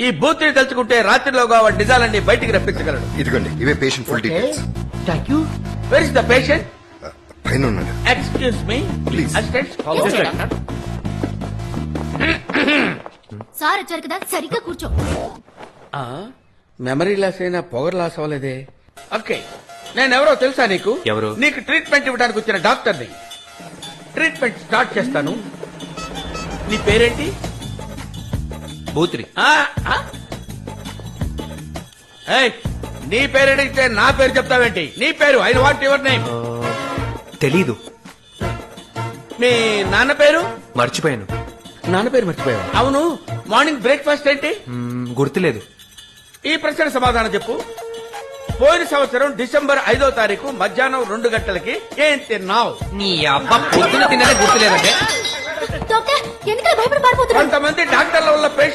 ఈ బూత్ని తలుచుకుంటే రాత్రిలోగా వాడి నిజాలన్నీ బయటికి రప్పించగలడు. ఇదిగోండి ఇవే patient full details. Thank you. Where is the patient? పైన ఉన్నాడు. Excuse me Please. సార్ వచ్చారు కదా, సరిగ్గా కూర్చో. మెమరీ లాస్ అయినా పొగర్ లాస్ అవ్వలేదే. ఓకే, నేనెవరో తెలుసా నీకు? ఎవరు? నీకు ట్రీట్మెంట్ ఇవ్వడానికి వచ్చిన డాక్టర్ని. ట్రీట్మెంట్ స్టార్ట్ చేస్తాను. నీ పేరేంటి? బూత్రి. ఏయ్, నీ పేరు అడిగితే నా పేరు చెప్తావేంటి? నీ పేరు ఐ వాంట్ యువర్ నేమ్. తెలీదు, మీ నాన్న పేరు? మర్చిపోయాను. నాన్న పేరు మర్చిపోయావు. అవును, మార్నింగ్ బ్రేక్ఫాస్ట్ ఏంటి? గుర్తులేదు. ఈ ప్రశ్న సమాధానం చెప్పు. పోయిన సంవత్సరం డిసెంబర్ 5వ తారీఖు మధ్యాహ్నం 2 గంటలకి ఏం తిన్నావు? నీ అబ్బా పొద్దున తిన్నదే గుర్తులేదంటే. డాక్టర్ ఎందుకలా భయపడి పారిపోతున్నారు? కొంతమంది డాక్టర్ల వల్ల